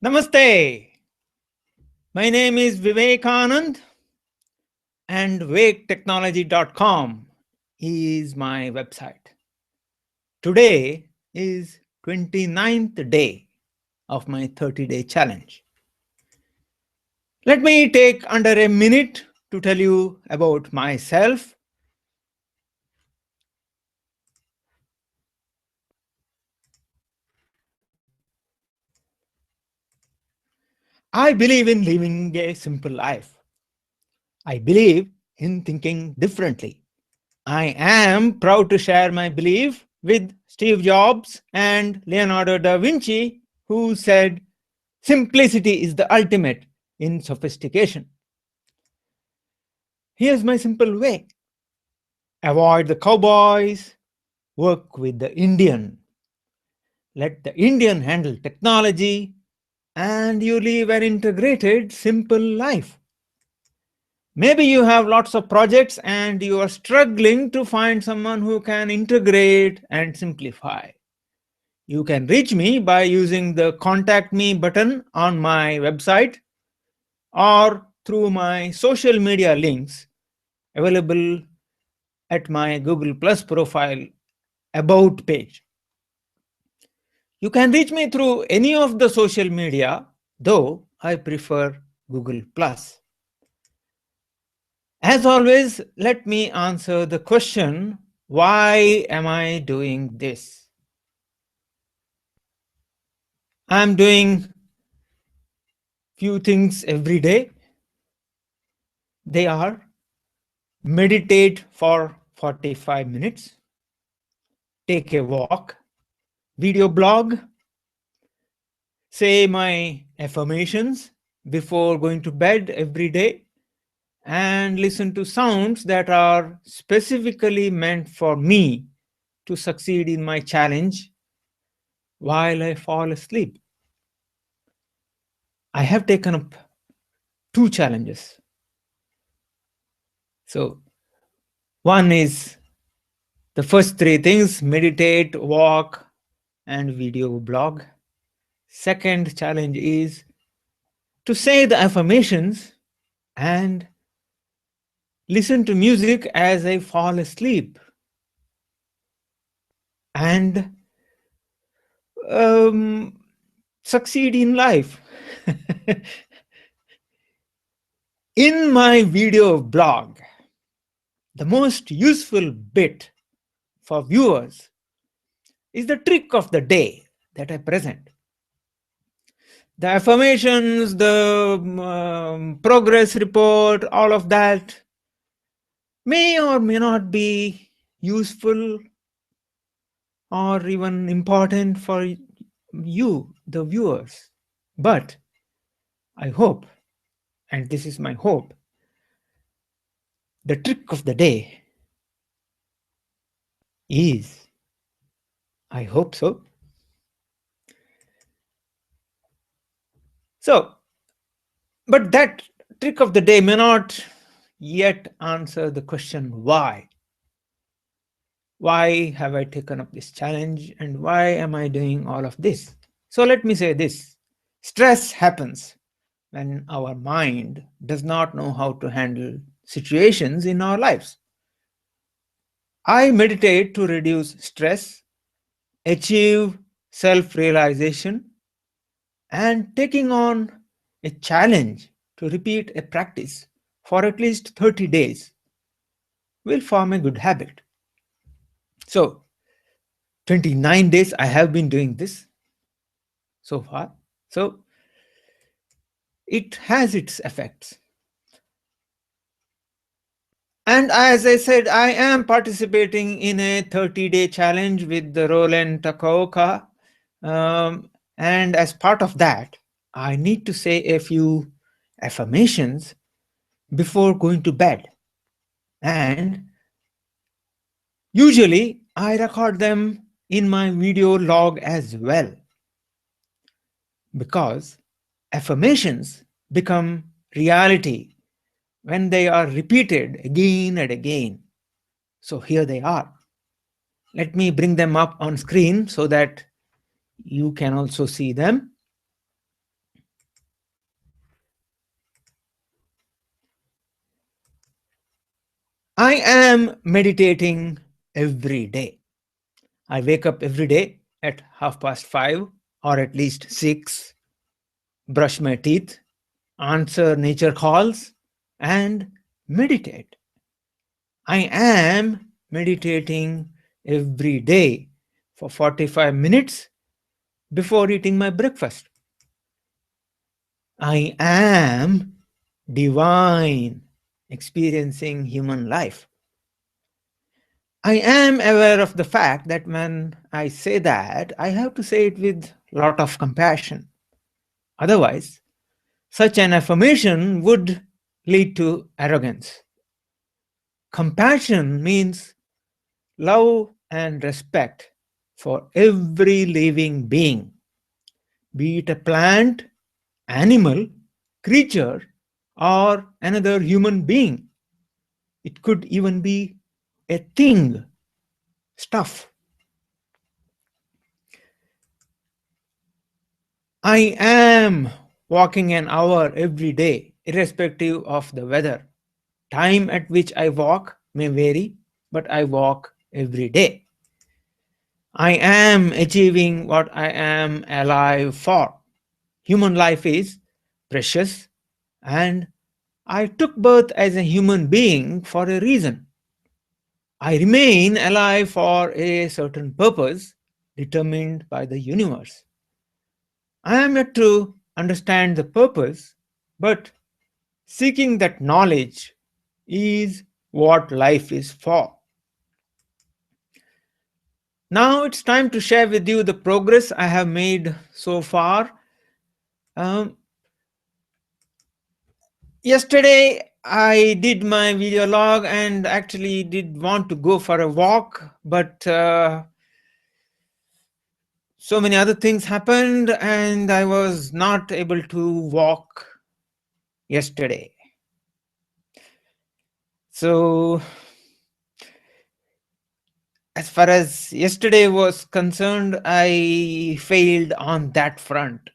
Namaste. My name is Vivekanand and waketechnology.com is my website. Today is 29th day of my 30-day challenge. Let me take under a minute to tell you about myself. I believe in living a simple life. I believe in thinking differently. I am proud to share my belief with Steve Jobs and Leonardo da Vinci, who said, "Simplicity is the ultimate in sophistication." Here's my simple way: avoid the cowboys, work with the Indian. Let the Indian handle technology, and you live an integrated, simple life. Maybe you have lots of projects and you are struggling to find someone who can integrate and simplify. You can reach me by using the Contact Me button on my website or through my social media links available at my Google Plus profile About page. You can reach me through any of the social media, though I prefer Google Plus. As always, let me answer the question, why am I doing this? I'm doing few things every day. They are: meditate for 45 minutes, take a walk, video blog, say my affirmations before going to bed every day, and listen to sounds that are specifically meant for me to succeed in my challenge while I fall asleep. I have taken up 2 challenges. So, one is the first 3 things: meditate, walk, and video blog. Second challenge is to say the affirmations and listen to music as I fall asleep. And succeed in life. In my video blog, the most useful bit for viewers is the trick of the day that I present. The affirmations, the progress report, all of that may or may not be useful or even important for you, the viewers. But I hope, and this is my hope, the trick of the day is, I hope so. So, but that trick of the day may not yet answer the question, why? Why have I taken up this challenge and why am I doing all of this? So let me say this: stress happens when our mind does not know how to handle situations in our lives. I meditate to reduce stress, achieve self-realization, and taking on a challenge to repeat a practice for at least 30 days will form a good habit. So, 29 days I have been doing this so far. So, it has its effects. And as I said, I am participating in a 30-day challenge with the Roland Takaoka. And as part of that, I need to say a few affirmations before going to bed. And usually, I record them in my video log as well, because affirmations become reality when they are repeated again and again. So here they are. Let me bring them up on screen so that you can also see them. I am meditating every day. I wake up every day at 5:30 or at least 6, brush my teeth, answer nature calls, and meditate. I am meditating every day for 45 minutes before eating my breakfast. I am divine, experiencing human life. I am aware of the fact that when I say that, I have to say it with a lot of compassion. Otherwise, such an affirmation would lead to arrogance. Compassion means love and respect for every living being, be it a plant, animal, creature, or another human being. It could even be a thing, stuff. I am walking an hour every day, irrespective of the weather. Time at which I walk may vary, but I walk every day. I am achieving what I am alive for. Human life is precious, and I took birth as a human being for a reason. I remain alive for a certain purpose determined by the universe. I am yet to understand the purpose, but seeking that knowledge is what life is for. Now it's time to share with you the progress I have made so far. Um, Yesterday, I did my video log and actually did want to go for a walk, but so many other things happened and I was not able to walk yesterday. So, as far as yesterday was concerned, I failed on that front.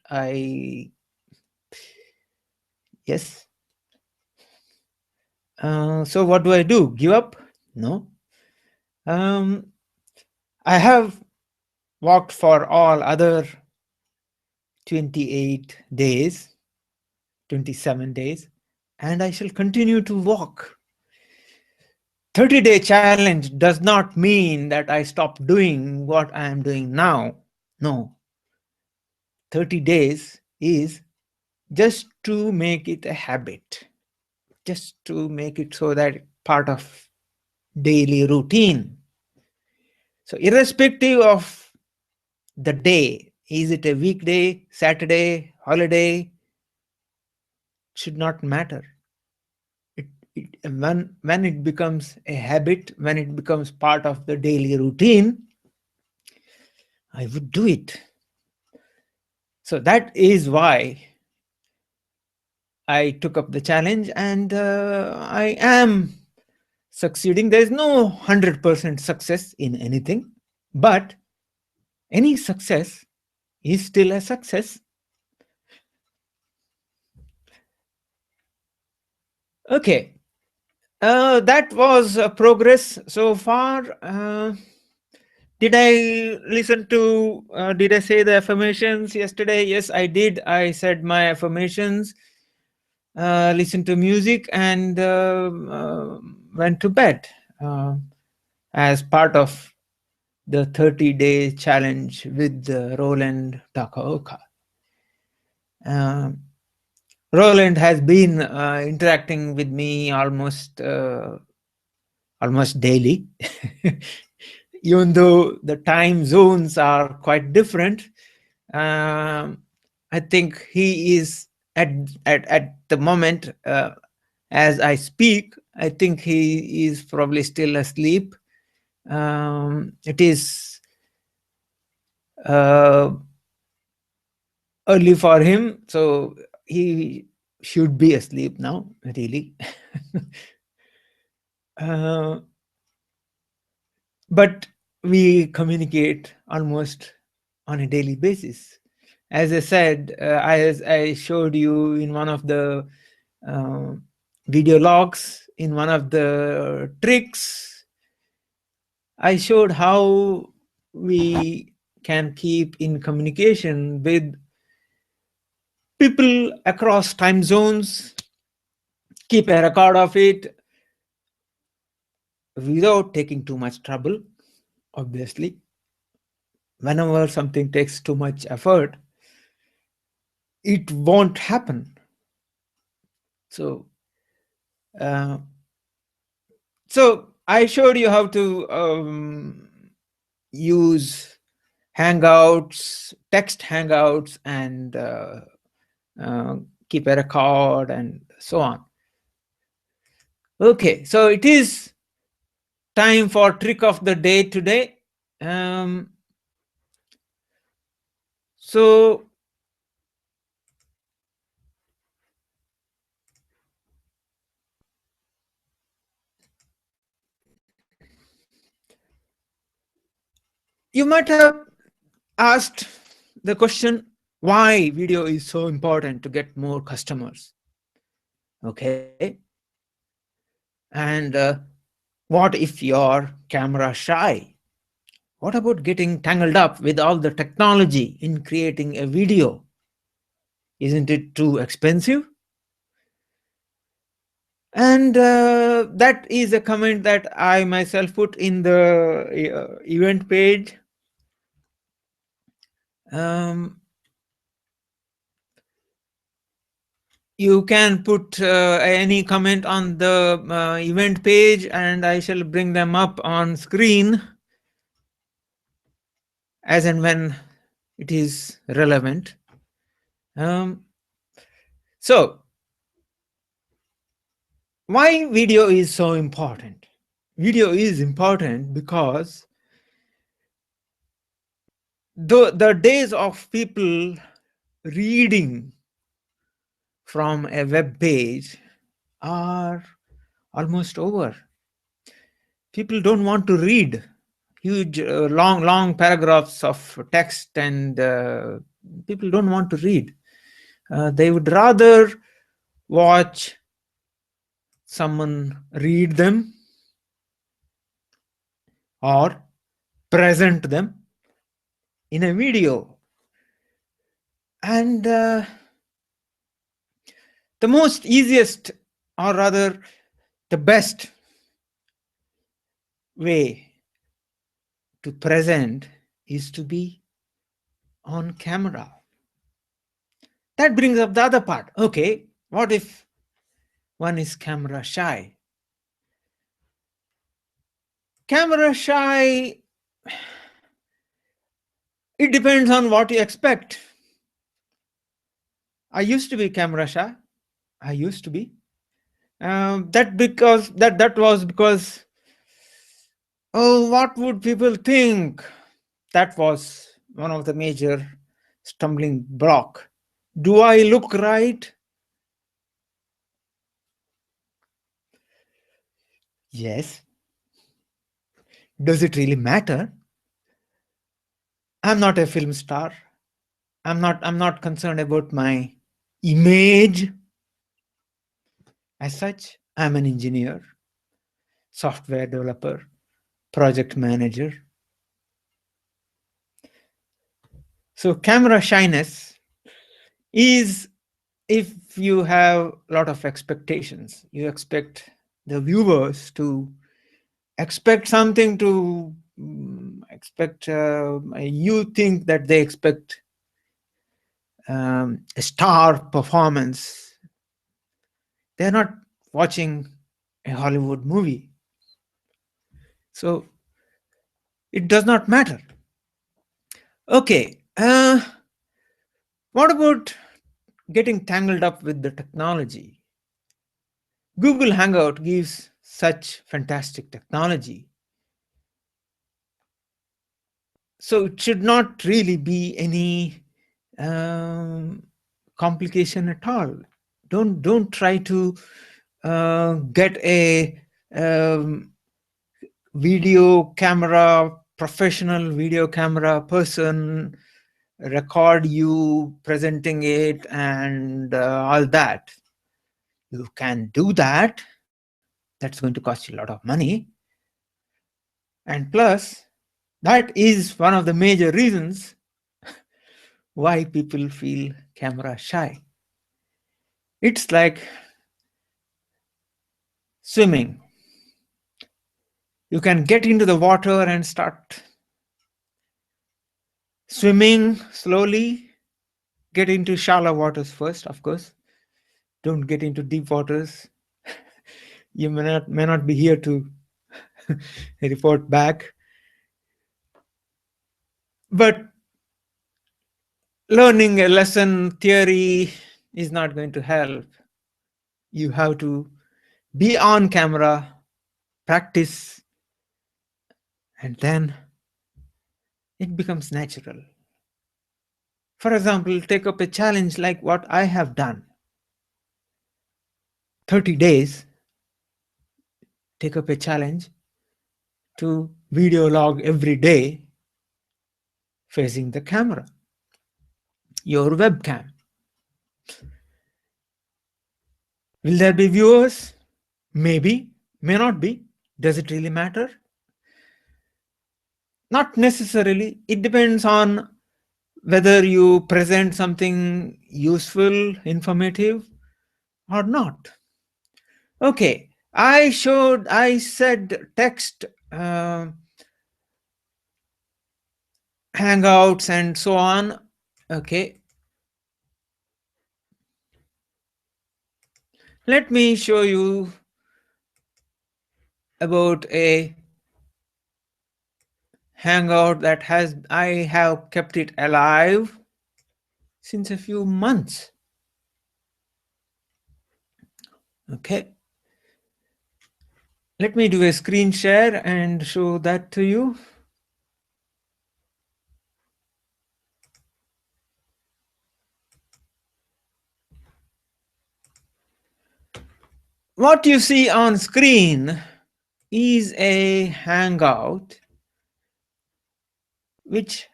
Yes. So, what do I do? Give up? No. Um, I have walked for all other 28 days, 27 days, and I shall continue to walk. 30-day challenge does not mean that I stop doing what I am doing now. No. 30 days is just to make it a habit, just to make it so that part of daily routine. So irrespective of the day, is it a weekday, Saturday, holiday, should not matter. When it becomes a habit, when it becomes part of the daily routine, I would do it. So that is why I took up the challenge, and I am succeeding. There is no 100% success in anything, but any success is still a success. Okay, that was progress so far. Did I listen to, did I say the affirmations yesterday? Yes, I did. I said my affirmations, listened to music, and went to bed as part of the 30-day challenge with Roland Takaoka. Roland has been interacting with me almost daily, even though the time zones are quite different. I think he is at the moment, as I speak, I think he is probably still asleep. It is early for him, so he should be asleep now, really. But we communicate almost on a daily basis. As I said, as I showed you in one of the uh, video logs. In one of the tricks, I showed how we can keep in communication with people across time zones, keep a record of it without taking too much trouble. Obviously, whenever something takes too much effort, it won't happen. So, uh, I showed you how to use Hangouts, text Hangouts, and keep a record and so on. Okay, so it is time for trick of the day today. So you might have asked the question, why video is so important to get more customers. Okay, and what if you're camera shy? What about getting tangled up with all the technology in creating a video? Isn't it too expensive? And that is a comment that I myself put in the event page. You can put any comment on the event page, and I shall bring them up on screen as and when it is relevant. So, why video is so important? Video is important because the days of people reading from a web page are almost over. People don't want to read huge, long paragraphs of text, and people don't want to read. They would rather watch someone read them or present them in a video. And the most easiest, or rather the best way to present is to be on camera. That brings up the other part. Okay, what if one is camera shy? Camera shy, it depends on what you expect. I used to be camera shy. I used to be. That was because, oh, what would people think? That was one of the major stumbling block. Do I look right? Yes. Does it really matter? I'm not a film star. I'm not concerned about my image. As such, I'm an engineer, software developer, project manager. So camera shyness is if you have a lot of expectations. You expect the viewers to expect something, to expect, you think that they expect a star performance. They're not watching a Hollywood movie. So it does not matter. Okay, what about getting tangled up with the technology? Google Hangout gives such fantastic technology. So it should not really be any complication at all. Don't try to get a video camera, professional video camera person, record you presenting it and all that. You can do that. That's going to cost you a lot of money. And plus, that is one of the major reasons why people feel camera shy. It's like swimming. You can get into the water and start swimming slowly. Get into shallow waters first, of course. Don't get into deep waters. You may not be here to report back. But learning a lesson theory is not going to help. You have to be on camera, practice, and then it becomes natural. For example, take up a challenge like what I have done. 30 days, take up a challenge to video log every day facing the camera, your webcam. Will there be viewers? Maybe, may not be. Does it really matter? Not necessarily. It depends on whether you present something useful, informative, or not. Okay, I said text, Hangouts, and so on. Okay. Let me show you about a Hangout that I have kept it alive since a few months. Okay. Let me do a screen share and show that to you. What you see on screen is a Hangout which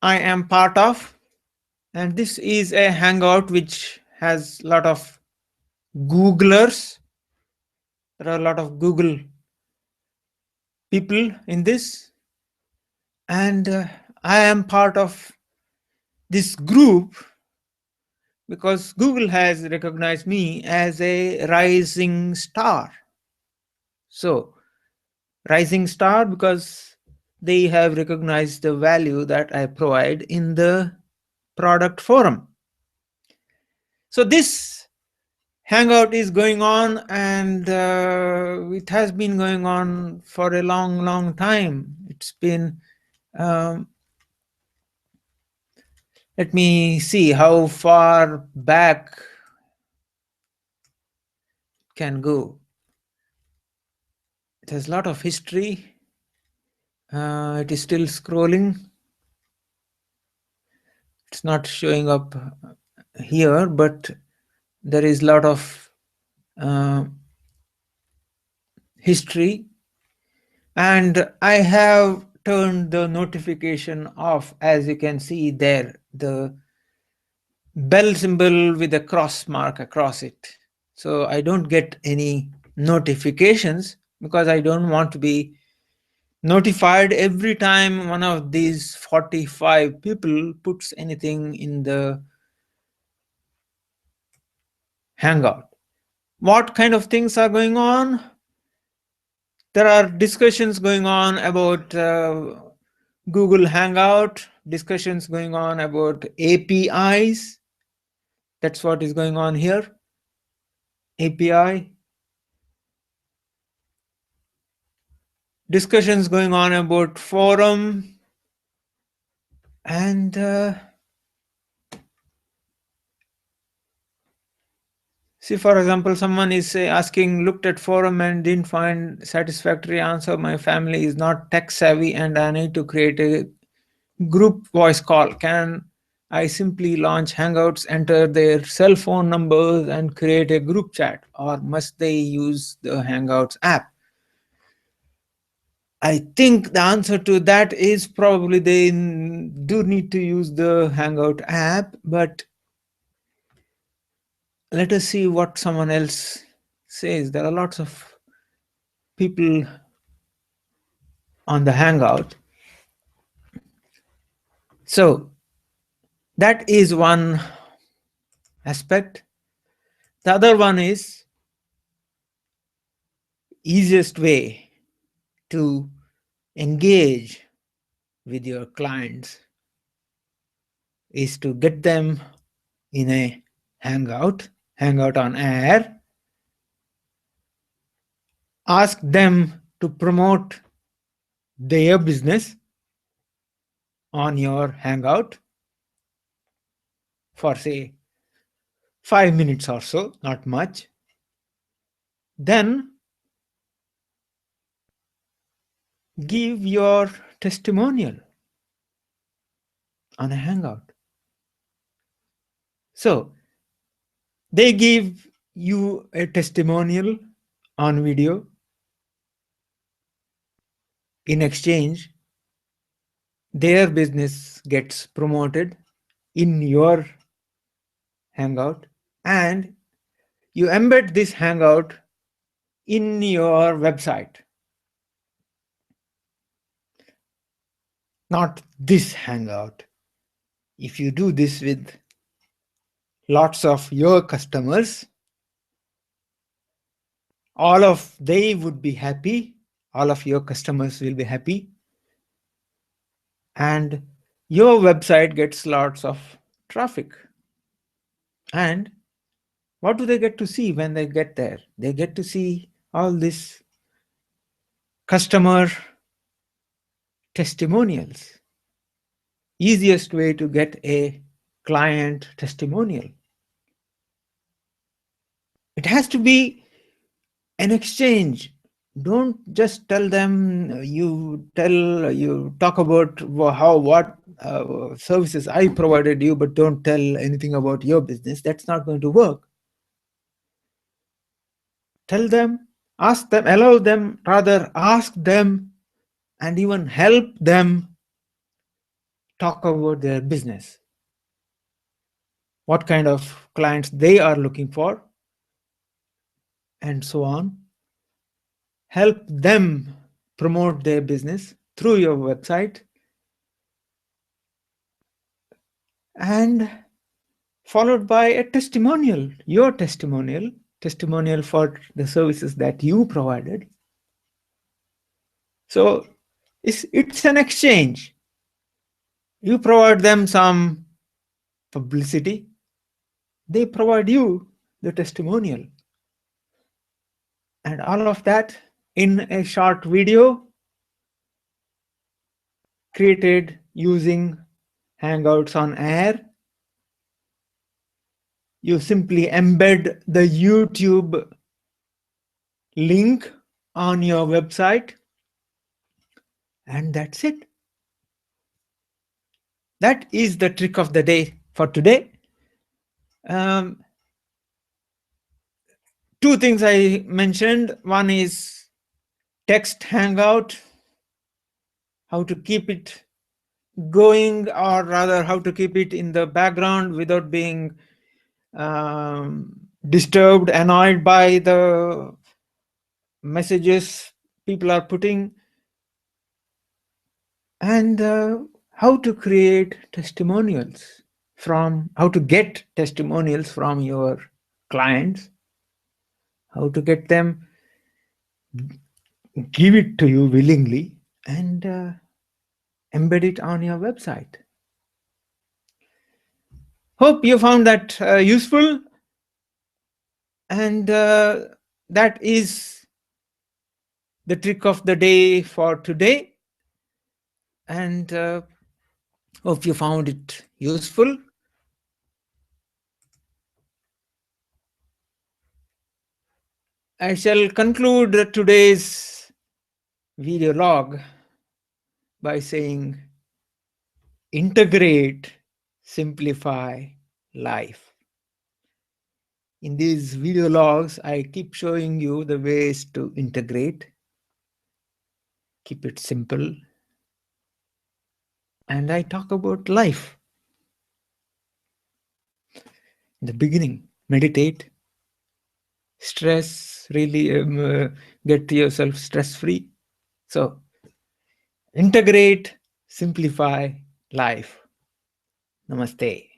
I am part of, and this is a Hangout which has a lot of Googlers. There are a lot of Google people in this, and I am part of this group because Google has recognized me as a rising star. So, rising star because they have recognized the value that I provide in the product forum. So this Hangout is going on, and it has been going on for a long time. It's been, let me see how far back it can go. It has a lot of history. It is still scrolling. It's not showing up here, but there is a lot of history, and I have turned the notification off. As you can see there, the bell symbol with a cross mark across it. So I don't get any notifications because I don't want to be notified every time one of these 45 people puts anything in the Hangout. What kind of things are going on? There are discussions going on about Google Hangout, discussions going on about APIs. That's what is going on here. API. Discussions going on about forum. And see, for example, someone is asking, looked at forum and didn't find satisfactory answer. My family is not tech savvy and I need to create a group voice call. Can I simply launch Hangouts, enter their cell phone numbers and create a group chat, or must they use the Hangouts app? I think the answer to that is probably they do need to use the Hangout app, but let us see what someone else says. There are lots of people on the Hangout. So that is one aspect. The other one is easiest way to engage with your clients is to get them in a hangout on air, ask them to promote their business on your hangout for say 5 minutes or so, not much. Then give your testimonial on a hangout. So they give you a testimonial on video. In exchange, their business gets promoted in your hangout, and you embed this hangout in your website. Not this hangout. If you do this with lots of your customers, all of they would be happy, all of your customers will be happy, and your website gets lots of traffic. And what do they get to see when they get there? They get to see all this customer testimonials. Easiest way to get a client testimonial. It has to be an exchange. Don't just tell them, you talk about what services I provided you, but don't tell anything about your business. That's not going to work. Tell them, ask them, allow them, rather ask them, and even help them talk about their business, what kind of clients they are looking for, and so on. Help them promote their business through your website, and followed by a testimonial, your testimonial for the services that you provided. So it's an exchange. You provide them some publicity, they provide you the testimonial, and all of that in a short video created using Hangouts on Air. You simply embed the YouTube link on your website, and that's it. That is the trick of the day for today. Two things I mentioned. One is text Hangout, how to keep it going, or rather how to keep it in the background without being disturbed, annoyed by the messages people are putting, and how to create testimonials how to get testimonials from your clients, how to get them give it to you willingly, and embed it on your website. Hope you found that useful, and that is the trick of the day for today, and hope you found it useful. I shall conclude today's video log by saying, integrate, simplify life. In these video logs, I keep showing you the ways to integrate, keep it simple, and I talk about life in the beginning. meditate, stress, really get yourself stress free. So, integrate, simplify life. Namaste.